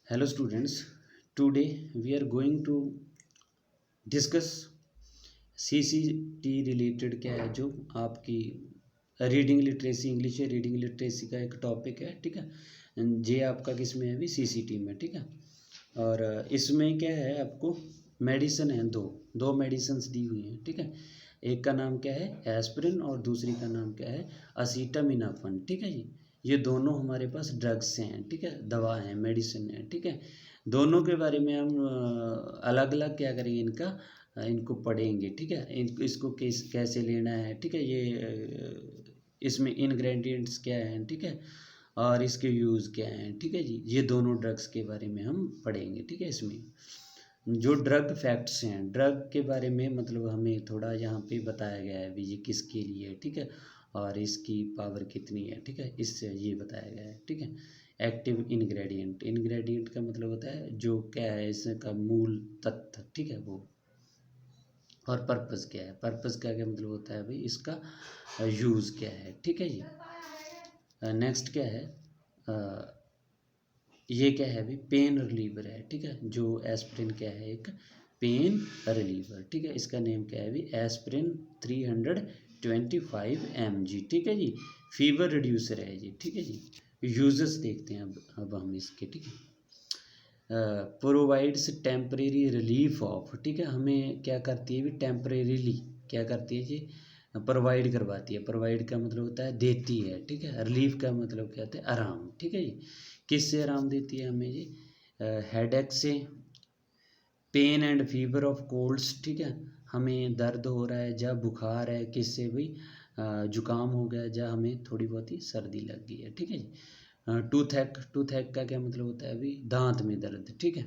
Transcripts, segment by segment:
Hello students, today we are going to discuss CCT related क्या है जो आपकी रीडिंग लिटरेसी इंग्लिश है रीडिंग लिटरेसी का एक टॉपिक है। ठीक है, जे आपका किस में है अभी CCT में। ठीक है, और इसमें क्या है आपको मेडिसिन है, दो मेडिसिन दी हुई हैं। ठीक है, एक का नाम क्या है एस्पिरिन और दूसरी का नाम क्या है असीटामिनोफेन। ठीक है जी, ये दोनों हमारे पास ड्रग्स हैं। ठीक है, दवा हैं, मेडिसिन है। ठीक है, दोनों के बारे में हम अलग अलग क्या करेंगे, इनको पढ़ेंगे। ठीक है, इसको कैसे लेना है। ठीक है, ये इसमें इंग्रेडिएंट्स क्या हैं। ठीक है, और इसके यूज़ क्या हैं। ठीक है जी, ये दोनों ड्रग्स के बारे में हम पढ़ेंगे। ठीक है, इसमें जो ड्रग फैक्ट्स हैं, ड्रग के बारे में मतलब हमें थोड़ा यहाँ पे बताया गया है भी ये किसके लिए है। ठीक है, और इसकी पावर कितनी है। ठीक है, इससे ये बताया गया है। ठीक है, एक्टिव इंग्रेडिएंट, इंग्रेडिएंट का मतलब होता है जो क्या है इसका मूल तत्व। ठीक है, वो और पर्पस क्या है, पर्पस का क्या मतलब होता है भाई इसका यूज़ क्या है। ठीक है जी, नेक्स्ट क्या है ये क्या है अभी पेन रिलीवर है। ठीक है, जो एस्पिरिन क्या है एक पेन रिलीवर। ठीक है, इसका नेम क्या है अभी एस्पिरिन 325 mg। ठीक है जी, फीवर रिड्यूसर है जी। ठीक है जी, यूजेस देखते हैं अब हम इसके। ठीक है, प्रोवाइड्स टेम्परेरी रिलीफ ऑफ। ठीक है, हमें क्या करती है भी टेम्परेरीली क्या करती है जी प्रोवाइड करवाती है। प्रोवाइड का मतलब होता है देती है। ठीक है, रिलीफ का मतलब क्या होता है आराम। ठीक है जी, किससे आराम देती है हमें जी हेडेक से, pain and fever of colds. ठीक है, हमें दर्द हो रहा है या बुखार है, किससे भाई जुकाम हो गया या हमें थोड़ी बहुत ही सर्दी लग गई है। ठीक है जी, टूथैक का क्या मतलब होता है अभी दांत में दर्द। ठीक है,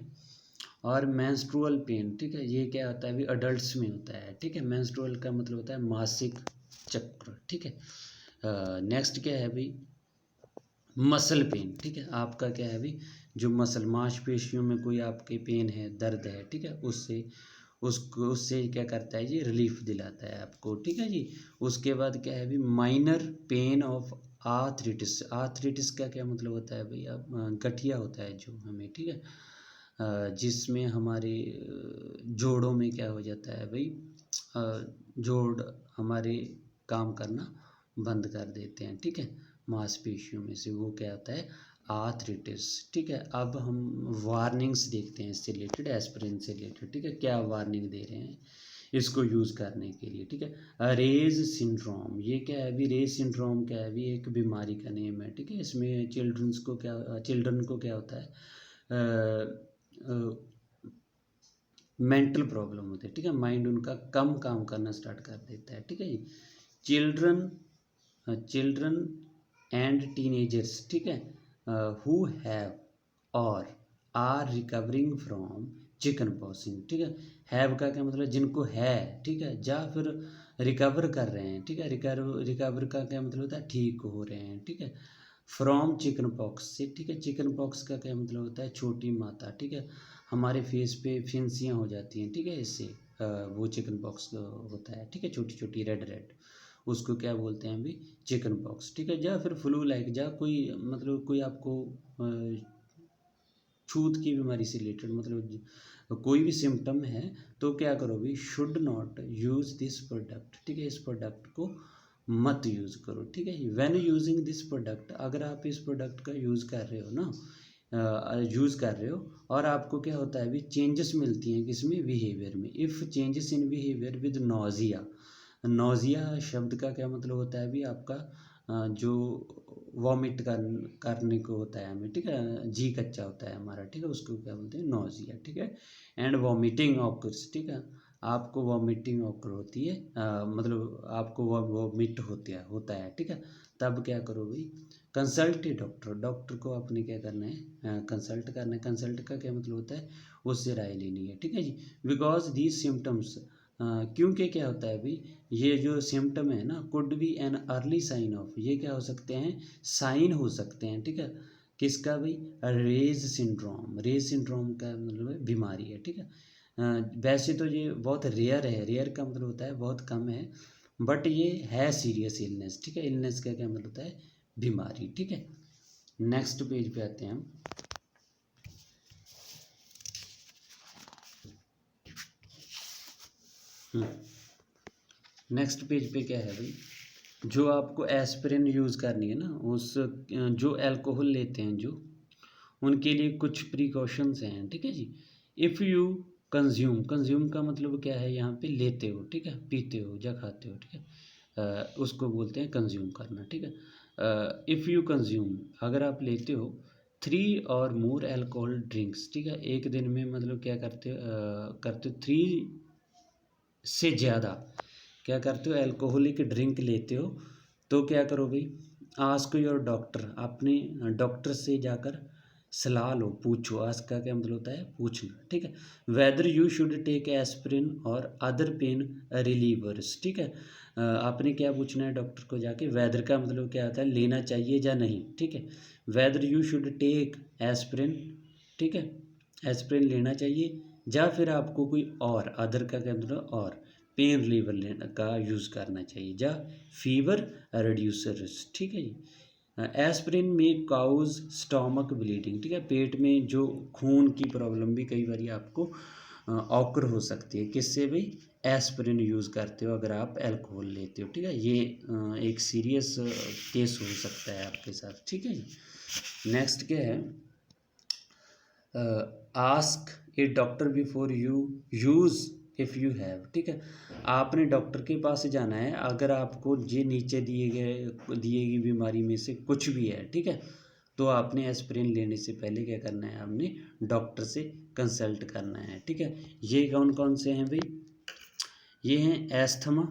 और मेंस्ट्रुअल पेन। ठीक है, ये क्या होता है अभी अडल्ट्स में होता है। ठीक है, मेंस्ट्रुअल का मतलब होता है मासिक चक्र। ठीक है, नेक्स्ट क्या है अभी मसल पेन। ठीक है, आपका क्या है अभी जो मसल मांसपेशियों में कोई आपके पेन है, दर्द है। ठीक है, उससे क्या करता है जी रिलीफ दिलाता है आपको। ठीक है जी, उसके बाद क्या है अभी माइनर पेन ऑफ आर्थरिटिस। आर्थरिटिस का क्या मतलब होता है भाई अब गठिया होता है जो हमें। ठीक है, जिसमें हमारे जोड़ों में क्या हो जाता है भाई जोड़ हमारे काम करना बंद कर देते हैं। ठीक है, मांसपेशियों में से वो क्या होता है आर्थरिटिस। ठीक है, अब हम वार्निंग्स देखते हैं इससे रिलेटेड, एस्पिरिन से रिलेटेड। ठीक है, क्या वार्निंग दे रहे हैं इसको यूज़ करने के लिए। ठीक है, रेज सिंड्रोम, ये क्या है अभी रेज सिंड्रोम क्या है अभी एक बीमारी का नेम है। ठीक है, इसमें चिल्ड्रन को क्या होता है मेंटल प्रॉब्लम होती है। ठीक है, माइंड उनका कम काम करना स्टार्ट कर देता है। ठीक है जी, चिल्ड्रन एंड टीनेजर्स। ठीक है, हु हैव और आर रिकवरिंग फ्रॉम चिकन पॉक्सिंग। ठीक है, हैव का क्या मतलब जिनको है। ठीक है, या फिर रिकवर कर रहे हैं। ठीक है, रिकवर का क्या मतलब होता है ठीक हो रहे हैं। ठीक है, फ्रॉम चिकन पॉक्स से। ठीक है, चिकन पॉक्स का क्या मतलब होता है छोटी माता। ठीक है, हमारे फेस पे फिंसियाँ हो जाती हैं। ठीक है, इससे वो चिकन पॉक्स होता है। ठीक है, छोटी छोटी रेड रेड, उसको क्या बोलते हैं अभी चिकन पॉक्स। ठीक है, या फिर फ्लू लाइक या कोई मतलब कोई आपको छूत की बीमारी से रिलेटेड मतलब कोई भी सिम्टम है तो क्या करो भी should not use this product. ठीक है, इस प्रोडक्ट को मत यूज़ करो। ठीक है, व्हेन यूजिंग दिस प्रोडक्ट, अगर आप इस प्रोडक्ट का यूज़ कर रहे हो ना यूज़ कर रहे हो और आपको क्या होता है अभी चेंजेस मिलती हैं किसमें बिहेवियर में। If changes in behaviour with nausea, nausea शब्द का क्या मतलब होता है अभी आपका जो वॉमिट करने को होता है हमें। ठीक है, जी कच्चा होता है हमारा। ठीक है, उसको क्या बोलते हैं नोजिया। ठीक है, एंड वॉमिटिंग ऑकर्स। ठीक है, आपको वॉमिटिंग ऑकर होती है मतलब आपको वॉमिट होता है। ठीक है, तब क्या करो भाई कंसल्ट डॉक्टर, डॉक्टर को आपने क्या करना है कंसल्ट करना है। कंसल्ट का क्या मतलब होता है उससे राय लेनी है। ठीक है जी, बिकॉज दीज सिम्टम्स, क्योंकि क्या होता है अभी ये जो सिम्टम है ना could be an early sign of, ये क्या हो सकते हैं साइन हो सकते हैं। ठीक है, किसका भाई रेज सिंड्रोम, रेज सिंड्रोम का मतलब है बीमारी है। ठीक है, वैसे तो ये बहुत रेयर है, रेयर का मतलब होता है बहुत कम है, बट ये है सीरियस इलनेस। ठीक है, इलनेस का क्या मतलब होता है बीमारी। ठीक है, नेक्स्ट पेज पे आते हैं हम। नेक्स्ट पेज पे क्या है भाई, जो आपको एस्पिरिन यूज़ करनी है ना, उस जो अल्कोहल लेते हैं जो, उनके लिए कुछ प्रिकॉशंस हैं, ठीक है जी। इफ़ यू कंज्यूम, कंज्यूम का मतलब क्या है यहाँ पे, लेते हो, ठीक है, पीते हो या खाते हो, ठीक है, उसको बोलते हैं कंज्यूम करना, ठीक है। इफ़ यू कंज्यूम, अगर आप लेते हो 3 और मोर अल्कोहल ड्रिंक्स, ठीक है, एक दिन में मतलब क्या करते हो, करते हो 3 से ज़्यादा क्या करते हो, अल्कोहलिक ड्रिंक लेते हो, तो क्या करो भाई, आस्क योर डॉक्टर, अपने डॉक्टर से जाकर सलाह लो, पूछो। आस्क का क्या मतलब होता है, पूछना, ठीक है। Whether you should take aspirin और अदर पेन रिलीवर्स, ठीक है। आपने क्या पूछना है डॉक्टर को जाके, वेदर का मतलब क्या होता है, लेना चाहिए या नहीं, ठीक है। Whether you should take aspirin, ठीक है, एस्पिरिन लेना चाहिए, या फिर आपको कोई और, अदर का क्या मतलब और, पेन रिलीवर लेना का यूज़ करना चाहिए, या फीवर रिड्यूसर्स, ठीक है जी। एस्पिरिन में काउज स्टोमक ब्लीडिंग, ठीक है, पेट में जो खून की प्रॉब्लम भी कई बार आपको ऑकर हो सकती है, किससे भाई, एस्पिरिन यूज़ करते हो अगर आप अल्कोहल लेते हो, ठीक है। ये एक सीरियस केस हो सकता है आपके साथ, ठीक है जी। नेक्स्ट क्या है, ask A doctor before you use if you have, ठीक है। आपने डॉक्टर के पास जाना है अगर आपको ये नीचे दिए गई बीमारी में से कुछ भी है, ठीक है, तो आपने एस्पिरिन लेने से पहले क्या करना है, आपने डॉक्टर से कंसल्ट करना है, ठीक है। ये कौन कौन से हैं भाई, ये हैं एस्थमा,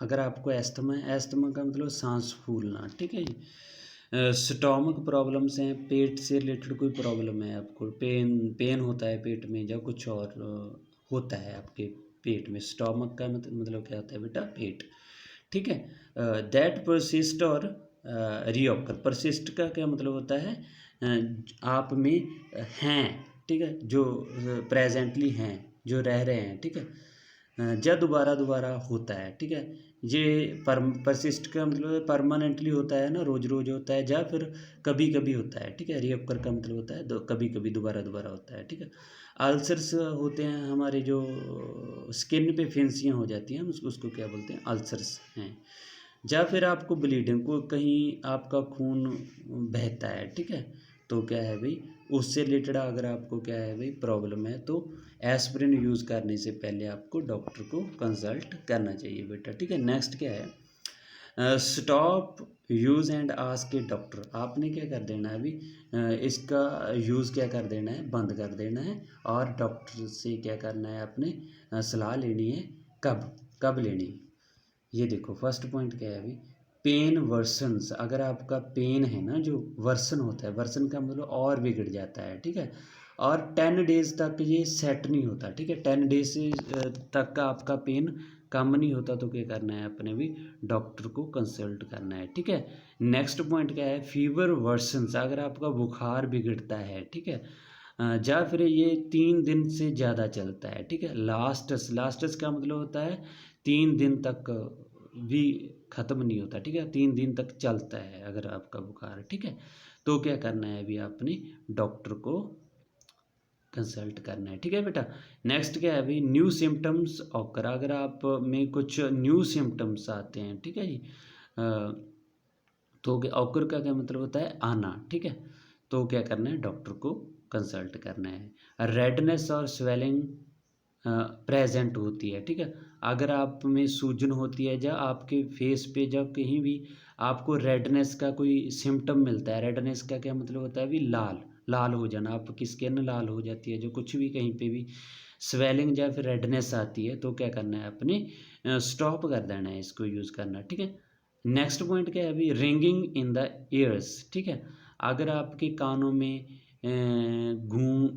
अगर आपको एस्थमा है, एस्थमा का मतलब सांस फूलना, ठीक है जी। स्टोमक प्रॉब्लम्स हैं, पेट से रिलेटेड कोई प्रॉब्लम है आपको, पेन पेन होता है पेट में, या कुछ और होता है आपके पेट में, स्टोमक का मतलब क्या होता है बेटा, पेट, ठीक है। दैट परसिस्ट और रिओकर, परसिस्ट का क्या मतलब होता है, आप में हैं, ठीक है, जो प्रेजेंटली हैं, जो रह रहे हैं, ठीक है, या दोबारा दोबारा होता है, ठीक है। ये परसिस्ट का मतलब परमानेंटली होता है ना, रोज रोज होता है, या फिर कभी कभी होता है, ठीक है। रिओकर का मतलब होता है कभी कभी दोबारा दोबारा होता है, ठीक है। अल्सर्स होते हैं हमारे, जो स्किन पे फिंसियाँ हो जाती हैं, उसको क्या बोलते हैं, अल्सर्स हैं। या फिर आपको ब्लीडिंग को, कहीं आपका खून बहता है, ठीक है, तो क्या है भाई, उससे रिलेटेड अगर आपको क्या है भाई प्रॉब्लम है, तो एस्पिरिन यूज़ करने से पहले आपको डॉक्टर को कंसल्ट करना चाहिए बेटा, ठीक है। नेक्स्ट क्या है, stop use and ask A doctor, आपने क्या कर देना है अभी, इसका यूज़ क्या कर देना है, बंद कर देना है, और डॉक्टर से क्या करना है, आपने सलाह लेनी है, कब कब लेनी है। ये देखो फर्स्ट पॉइंट क्या है अभी, पेन वर्सन्स, अगर आपका पेन है ना जो वर्सन होता है, वर्सन का मतलब और बिगड़ जाता है, ठीक है, और 10 डेज तक ये सेट नहीं होता, ठीक है, 10 डेज से तक का आपका पेन कम नहीं होता, तो क्या करना है, अपने भी डॉक्टर को कंसल्ट करना है, ठीक है। नेक्स्ट पॉइंट क्या है, फीवर वर्सन्स, अगर आपका बुखार बिगड़ता है, ठीक है, या फिर ये 3 दिन से ज़्यादा चलता है, ठीक है। लास्टस, लास्टस का मतलब होता है 3 दिन तक भी ख़त्म नहीं होता, ठीक है, 3 दिन तक चलता है अगर आपका बुखार, ठीक है, तो क्या करना है अभी, आपने डॉक्टर को कंसल्ट करना है, ठीक है बेटा। नेक्स्ट क्या है अभी, न्यू सिम्टम्स ऑकर, अगर आप में कुछ न्यू सिम्टम्स आते हैं, ठीक है जी, तो ऑकर का क्या मतलब होता है, आना, ठीक है, तो क्या करना है, डॉक्टर को कंसल्ट करना है। रेडनेस और स्वेलिंग प्रेजेंट होती है, ठीक है, अगर आप में सूजन होती है, या आपके फेस पे जब कहीं भी आपको रेडनेस का कोई सिम्टम मिलता है, रेडनेस का क्या मतलब होता है, अभी लाल लाल हो जाना, आपकी स्किन लाल हो जाती है, जो कुछ भी कहीं पे भी स्वेलिंग या फिर रेडनेस आती है, तो क्या करना है, अपने स्टॉप कर देना है, इसको यूज़ करना, ठीक है। नेक्स्ट पॉइंट क्या है अभी, रिंगिंग इन द ईयर्स, ठीक है, अगर आपके कानों में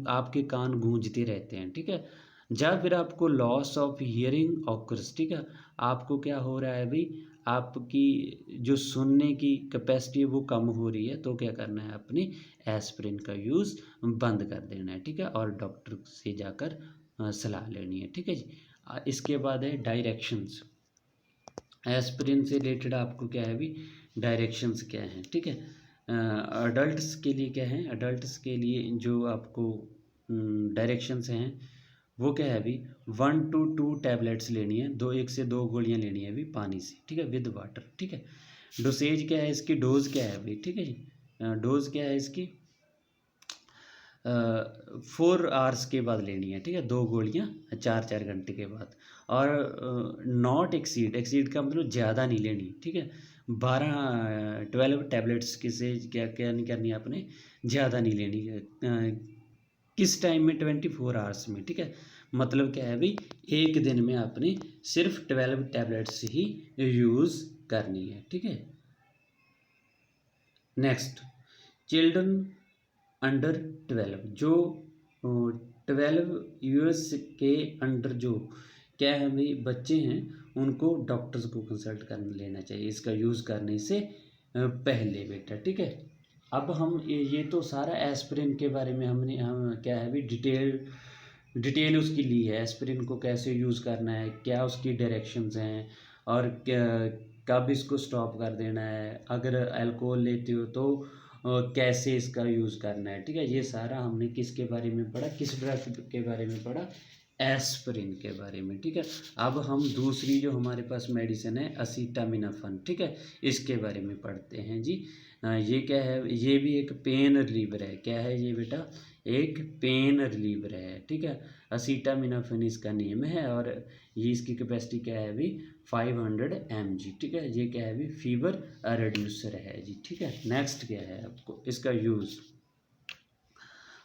आपके कान गूंजते रहते हैं, ठीक है, या फिर आपको लॉस ऑफ हियरिंग ऑकर्स, ठीक है, आपको क्या हो रहा है भाई, आपकी जो सुनने की कैपेसिटी है वो कम हो रही है, तो क्या करना है, अपने एस्पिरिन का यूज़ बंद कर देना है, ठीक है, और डॉक्टर से जाकर सलाह लेनी है, ठीक है जी। इसके बाद है डायरेक्शंस, एस्पिरिन से रिलेटेड आपको क्या है अभी, डायरेक्शंस क्या हैं, ठीक है। अडल्ट्स के लिए क्या है, अडल्ट्स के लिए जो आपको डायरेक्शंस हैं, वो क्या है अभी 1 to 2 टैबलेट्स लेनी है, 1 से 2 गोलियां लेनी है अभी पानी से, ठीक है, विद वाटर, ठीक है। डोसेज क्या है इसकी, डोज क्या है अभी, ठीक है जी, डोज क्या है इसकी 4 आवर्स के बाद लेनी है, ठीक है, 2 गोलियां 4 4 घंटे के बाद। और नॉट एक्सीड, एक्सीड का मतलब ज़्यादा नहीं लेनी, ठीक है। 12 टैबलेट्स किसे क्या क्या नहीं करनी है आपने, ज़्यादा नहीं लेनी है। किस टाइम में, 24 आवर्स में, ठीक है। मतलब क्या है भाई, एक दिन में आपने सिर्फ 12 टैबलेट्स ही यूज़ करनी है, ठीक है। नेक्स्ट, चिल्ड्रन अंडर 12, जो 12 ईयर्स के अंडर जो क्या है भाई बच्चे हैं, उनको डॉक्टर्स को कंसल्ट कर लेना चाहिए इसका यूज़ करने से पहले बेटा, ठीक है। अब हम ये तो सारा एस्पिरिन के बारे में हम क्या है भी डिटेल उसकी ली है, एस्पिरिन को कैसे यूज़ करना है, क्या उसकी डायरेक्शंस हैं, और क्या कब इसको स्टॉप कर देना है, अगर अल्कोहल लेते हो तो कैसे इसका यूज़ करना है, ठीक है। ये सारा हमने किसके बारे में पढ़ा, किस ड्रग के बारे में पढ़ा, एस्पिरिन के बारे में, ठीक है। अब हम दूसरी जो हमारे पास मेडिसिन है असीटामिनोफेन, ठीक है, इसके बारे में पढ़ते हैं जी। ये क्या है, ये भी एक पेन रिलीवर है, क्या है ये बेटा, एक पेन रिलीवर है, ठीक है। असीटामिनोफेन इसका नेम है, और ये इसकी कैपेसिटी क्या है अभी 500 mg, ठीक है। ये क्या है अभी फीवर रिड्यूसर है जी, ठीक है। नेक्स्ट क्या है आपको इसका use,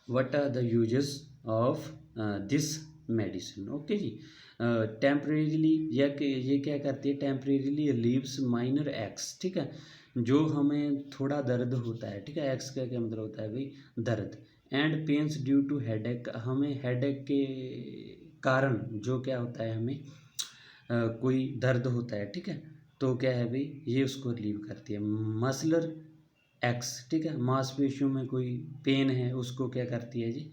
what are the uses of this medicine, okay जी। टेम्परेरीली ये क्या करती है, टेम्परेरीली रिलीव्स माइनर एक्स, ठीक है, जो हमें थोड़ा दर्द होता है, ठीक है। एक्स का क्या मतलब होता है भाई दर्द, and pains due to headache, हमें हेडेक के कारण जो क्या होता है हमें कोई दर्द होता है, ठीक है, तो क्या है भाई ये उसको रिलीव करती है। मसलर एक्स, ठीक है, मांसपेशियों में कोई पेन है उसको क्या करती है जी,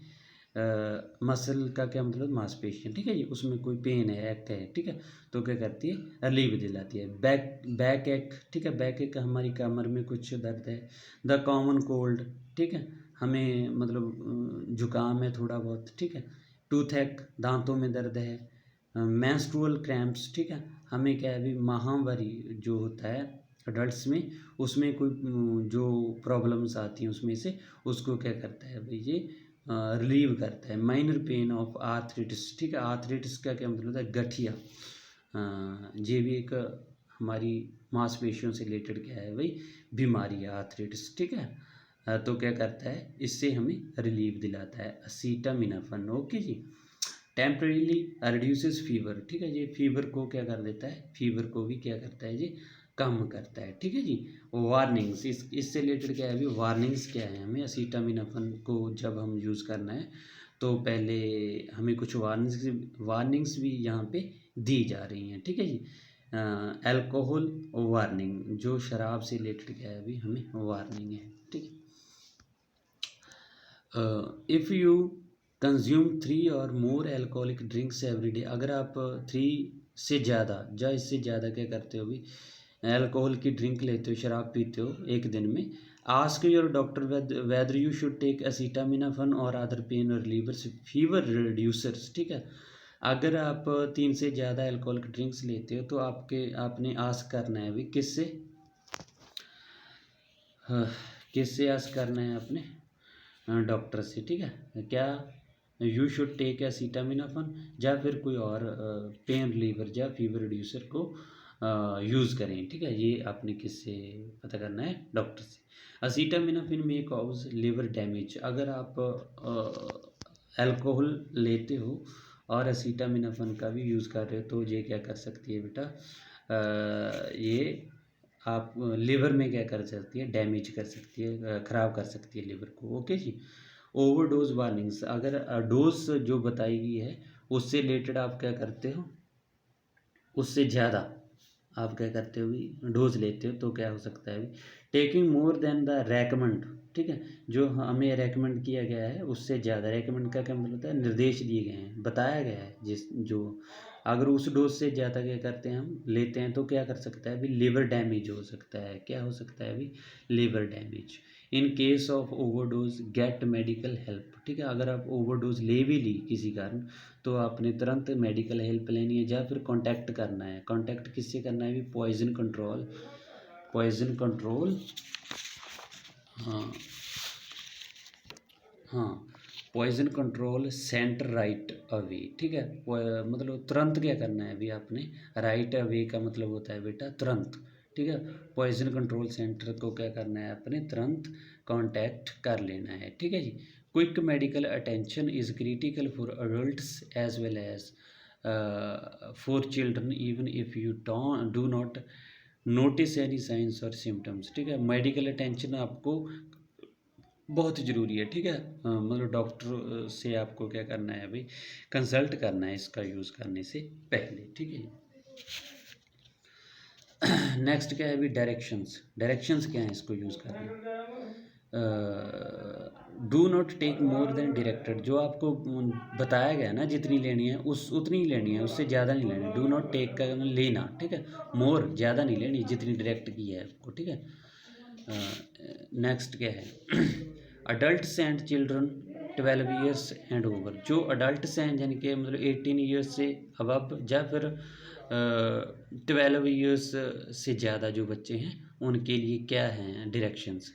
मसल का क्या मतलब मांसपेशियाँ, ठीक है जी, उसमें कोई पेन है, एक है, ठीक है, तो क्या करती है रिलीव दिलाती है। बैक एक, ठीक है, बैक एक हमारी कमर में कुछ दर्द है। द कॉमन कोल्ड, ठीक है, हमें मतलब जुकाम है थोड़ा बहुत, ठीक है। टूथ एक, दांतों में दर्द है। मेंस्ट्रुअल क्रैम्प्स, ठीक है, हमें क्या है अभी माहवारी जो होता है अडल्ट्स में, उसमें कोई जो प्रॉब्लम्स आती हैं उसमें से उसको क्या करता है भाई ये रिलीव करता है। माइनर पेन ऑफ आर्थराइटिस, ठीक है, आर्थराइटिस का क्या मतलब होता है गठिया, ये भी एक हमारी मांसपेशियों से रिलेटेड क्या है भाई बीमारी है आर्थराइटिस, ठीक है। तो क्या करता है इससे हमें रिलीफ दिलाता है असीटामिनोफेन, ओके जी। टेम्परेरीली रिड्यूसेस फीवर, ठीक है, ये फीवर को क्या कर देता है, फीवर को भी क्या करता है जी कम करता है, ठीक है जी। वार्निंग्स, इससे रिलेटेड क्या है अभी वार्निंग्स क्या है, हमें असीटामिनोफेन को जब हम यूज़ करना है तो पहले हमें कुछ वार्निंग्स भी यहाँ पे दी जा रही हैं, ठीक है जी। अल्कोहल वार्निंग, जो शराब से रिलेटेड क्या है अभी हमें वार्निंग है, ठीक है। इफ़ यू कंज्यूम 3 और मोर एल्कोहलिक ड्रिंक्स एवरी डे, अगर आप 3 से ज़्यादा या इससे ज़्यादा क्या करते हो भी अल्कोहल की ड्रिंक लेते हो, शराब पीते हो एक दिन में, ask your doctor whether you should take acetaminophen और other pain relievers fever reducers, ठीक है। अगर आप 3 से ज़्यादा अल्कोहलिक ड्रिंक्स लेते हो तो आपने आस्क करना है अभी किससे, किससे आस्क करना है आपने डॉक्टर से, ठीक है। क्या यू शुड टेक एसिटामिनोफेन या फिर कोई और पेन रिलीवर या फीवर रिड्यूसर को यूज़ करें, ठीक है। ये आपने किससे पता करना है, डॉक्टर से। एसिटामिनोफेन में कॉज लिवर डैमेज, अगर आप अल्कोहल लेते हो और एसिटामिनोफेन का भी यूज़ कर रहे हो तो ये क्या कर सकती है बेटा ये आप लिवर में क्या कर सकती है डैमेज कर सकती है, ख़राब कर सकती है लिवर को, ओके जी। ओवरडोज वार्निंग्स, अगर डोज जो बताई गई है उससे रिलेटेड आप क्या करते हो, उससे ज़्यादा आप क्या करते हो भी डोज लेते हो तो क्या हो सकता है भी taking more than the recommend, ठीक है, जो हमें रेकमेंड किया गया है उससे ज़्यादा, रेकमेंड का क्या मतलब होता है निर्देश दिए गए हैं, बताया गया है जिस जो अगर उस डोज से ज़्यादा क्या करते हैं हम लेते हैं तो क्या कर सकता है अभी लिवर डैमेज हो सकता है, क्या हो सकता है अभी liver damage. In case of overdose get medical help, ठीक है। अगर आप ओवरडोज ले भी ली किसी कारण तो आपने तुरंत मेडिकल हेल्प लेनी है, या फिर कांटेक्ट करना है। कांटेक्ट किससे करना है भी? पॉइजन कंट्रोल, पॉइजन कंट्रोल, हाँ हाँ, poison control centre right away, ठीक है। मतलब तुरंत क्या करना है अभी आपने? राइट अवे का मतलब होता है बेटा तुरंत, ठीक है। पॉइजन कंट्रोल सेंटर को क्या करना है आपने? तुरंत कांटेक्ट कर लेना है, ठीक है जी। Quick medical attention is critical for adults as well as for children even if you do not notice any signs और सिम्टम्स, ठीक है। मेडिकल अटेंशन आपको बहुत ज़रूरी है, ठीक है। मतलब डॉक्टर से आपको क्या करना है अभी? कंसल्ट करना है इसका यूज़ करने से पहले, ठीक है। नेक्स्ट क्या है अभी? डायरेक्शंस। डायरेक्शंस क्या है इसको यूज़ करना? Do not take more than directed, जो आपको बताया गया ना जितनी लेनी है उस उतनी ही लेनी है, उससे ज़्यादा नहीं लेनी। डू नॉट टेक का लेना, ठीक है। मोर ज़्यादा नहीं लेनी जितनी डायरेक्ट की है आपको, ठीक है। नेक्स्ट क्या है? Adults and children 12 years and over, जो अडल्ट्स हैं यानी कि मतलब 18 ईयर्स से अबव, या फिर 12 ईयर्स से ज़्यादा जो बच्चे हैं उनके लिए क्या हैं डायरेक्शंस?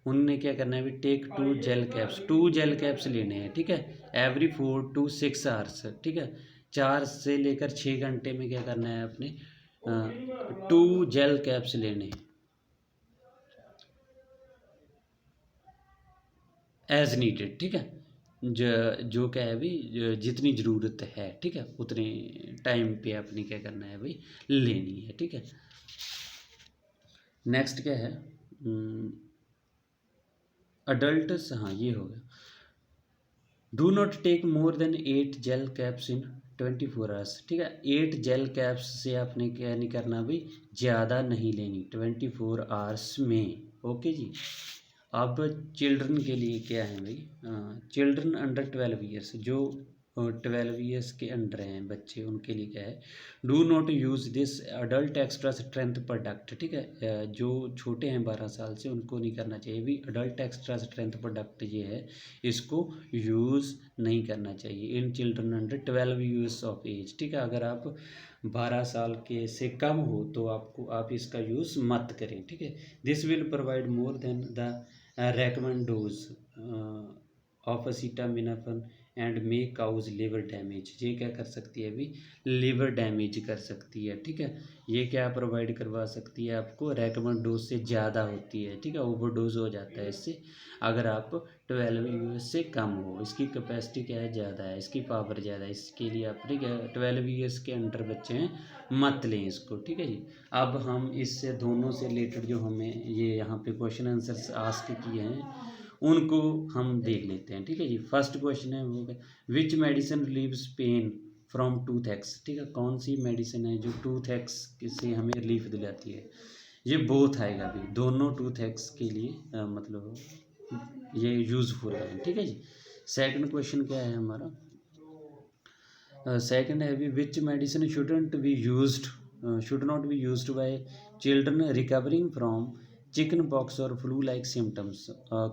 उनने क्या करना है भी? Take 2 gel caps, 2 gel caps लेने हैं, ठीक है। एवरी 4 to 6 आवर्स, ठीक है। 4 से लेकर 6 घंटे में क्या करना है अपने? 2 जेल कैप्स लेने हैं एज नीडेड, ठीक है। जो क्या है अभी जितनी ज़रूरत है, ठीक है, उतने टाइम पे अपनी क्या करना है भाई? लेनी है, ठीक है। नेक्स्ट क्या है? अडल्ट्स, हाँ ये हो गया। Do not take more than 8 gel caps in 24 hours, ठीक है। 8 जेल कैप्स से आपने क्या नहीं करना भाई? ज़्यादा नहीं लेनी 24 आवर्स में, ओके जी। अब चिल्ड्रन के लिए क्या है भाई? चिल्ड्रन अंडर 12 ईयर्स, जो 12 ईयर्स के अंडर हैं बच्चे, उनके लिए क्या है? Do not use this adult extra strength product, ठीक है। जो छोटे हैं 12 साल से उनको नहीं करना चाहिए भी। अडल्ट एक्स्ट्रा स्ट्रेंथ प्रोडक्ट ये है, इसको यूज़ नहीं करना चाहिए in children under 12 years of age, ठीक है। अगर आप 12 साल के से कम हो तो आप इसका यूज़ मत करें, ठीक है। This will provide more than the recommend dose of acetaminophen and make cause liver damage, ये क्या कर सकती है अभी? लिवर डैमेज कर सकती है, ठीक है। ये क्या प्रोवाइड करवा सकती है आपको? रेकमेंड डोज से ज़्यादा होती है, ठीक है। ओवरडोज हो जाता है इससे अगर आप 12 ईयर्स से कम हो। इसकी कैपेसिटी क्या है? ज़्यादा है, इसकी पावर ज़्यादा है, इसके लिए आप, ठीक है, 12 ईयर्स के अंडर बच्चे हैं मत लें इसको, ठीक है जी। अब हम इससे दोनों से रिलेटेड जो हमें ये यहाँ पे क्वेश्चन आंसर्स आस्क किए हैं उनको हम देख लेते हैं, ठीक है जी। फर्स्ट क्वेश्चन है वो which medicine relieves pain from tooth aches, ठीक है। कौन सी मेडिसिन है जो टूथ एक्स से हमें रिलीफ दिलाती है? ये बोथ आएगा भी, दोनों टूथ एक्स के लिए मतलब ये यूज़फुल है, ठीक है जी। सेकंड क्वेश्चन क्या है हमारा? सेकंड है भी which medicine shouldn't be used, should not be used by children recovering from chickenpox और फ्लू लाइक सिम्टम्स।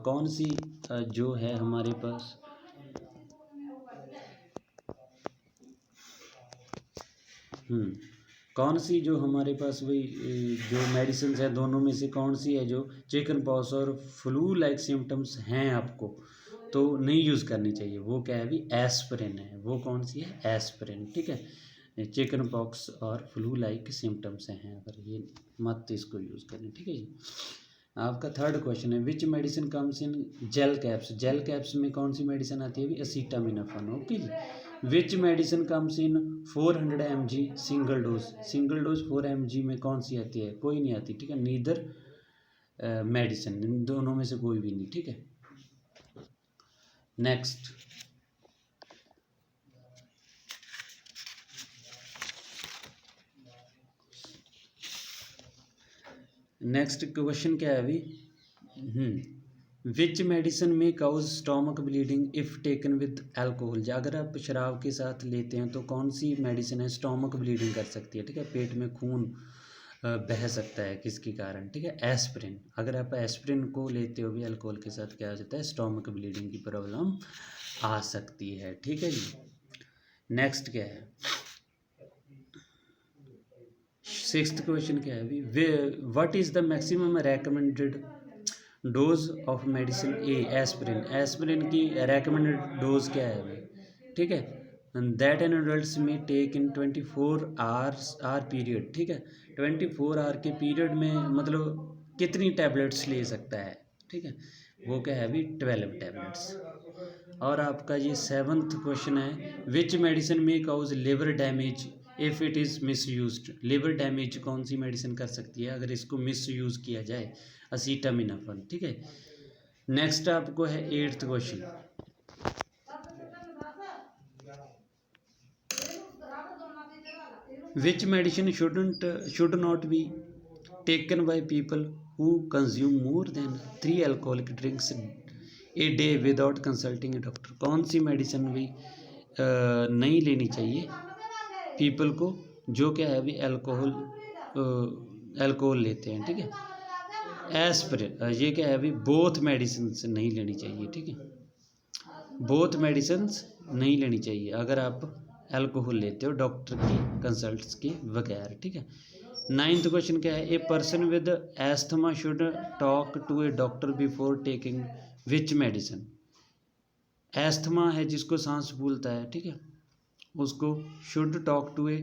कौन सी जो है हमारे पास कौन सी जो हमारे पास वही जो मेडिसिन है दोनों में से कौन सी है जो चिकन पॉक्स और फ्लू लाइक सिम्टम्स हैं आपको तो नहीं यूज़ करनी चाहिए? वो क्या है अभी? एस्पिरिन है। वो कौन सी है? एस्पिरिन, ठीक है। चिकन पॉक्स और फ्लू लाइक सिम्टम्स हैं अगर ये मत इसको यूज़ करें, ठीक है जी। आपका थर्ड क्वेश्चन है which medicine comes in gel caps. Gel caps में कौन सी मेडिसिन आती है अभी? एसिटामिनोफेन, ओके जी। Which medicine comes in 400 mg single dose. Single dose 4 mg में कौन सी आती है? कोई नहीं आती, ठीक है। नीदर मेडिसिन, इन दोनों में से कोई भी नहीं, ठीक है। नेक्स्ट नेक्स्ट क्वेश्चन क्या है अभी? Which medicine may cause stomach bleeding if taken with alcohol. अगर आप शराब के साथ लेते हैं तो कौन सी मेडिसिन है स्टोमक ब्लीडिंग कर सकती है, ठीक है। पेट में खून बह सकता है किसके कारण, ठीक है, एस्पिरिन। अगर आप एस्पिरिन को लेते हो भी अल्कोहल के साथ, क्या हो जाता है, स्टोमक ब्लीडिंग की प्रॉब्लम आ सकती है, ठीक है जी। नेक्स्ट क्या है, सिक्स्थ क्वेश्चन क्या है अभी, what is the maximum recommended dose of medicine a, aspirin. Aspirin की रेकमेंडेड डोज क्या है अभी, ठीक है, दैट एन एडल्ट में टेक इन 24 आवर पीरियड, ठीक है, 24 आवर के पीरियड में मतलब कितनी टैबलेट्स ले सकता है, ठीक है, वो क्या है अभी 12 टैबलेट्स। और आपका ये सेवन्थ क्वेश्चन है, which medicine may cause liver damage if it is misuse. Liver damage कौन सी मेडिसिन कर सकती है अगर इसको मिस यूज़ किया जाए, असीटामिनोफेन, ठीक है। नेक्स्ट आपको है eighth question, which medicine should not be taken by people who consume more than 3 alcoholic drinks a day without consulting A doctor. कौन सी मेडिसिन भी नहीं लेनी चाहिए पीपल को जो क्या है अभी अल्कोहल लेते हैं, ठीक है। एस्पिरिन, ये क्या है अभी बोथ मेडिसिन नहीं लेनी चाहिए, ठीक है, बोथ मेडिसिन नहीं लेनी चाहिए अगर आप अल्कोहल लेते हो डॉक्टर की कंसल्ट के बगैर, ठीक है। नाइन्थ क्वेश्चन क्या है, a person with asthma should talk to a doctor before taking which medicine. Asthma है जिसको सांस फूलता है, ठीक है, उसको should talk to a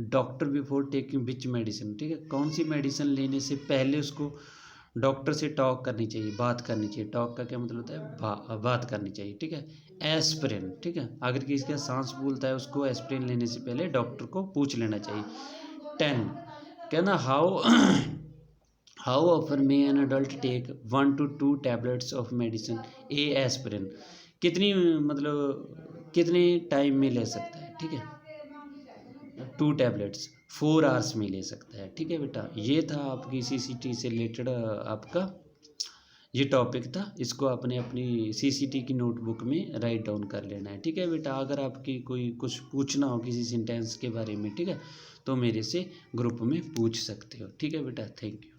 doctor before taking which medicine, ठीक है, कौन सी मेडिसिन लेने से पहले उसको डॉक्टर से टॉक करनी चाहिए, बात करनी चाहिए। टॉक का क्या मतलब होता है, बात करनी चाहिए, ठीक है। एस्पिरिन, ठीक है, अगर किसी का सांस फूलता है उसको एस्पिरिन लेने से पहले डॉक्टर को पूछ लेना चाहिए। 10 कहना, how often may an adult take 1 to 2 tablets of medicine a aspirin. कितनी मतलब कितने टाइम में ले सकता है, ठीक है, 2 टैबलेट्स 4 आवर्स में ले सकता है, ठीक है बेटा। ये था आपकी सीसीटी से रिलेटेड आपका ये टॉपिक था, इसको आपने अपनी सीसीटी की नोटबुक में राइट डाउन कर लेना है, ठीक है बेटा। अगर आपकी कोई कुछ पूछना हो किसी सेंटेंस के बारे में, ठीक है, तो मेरे से ग्रुप में पूछ सकते हो, ठीक है बेटा। Thank you.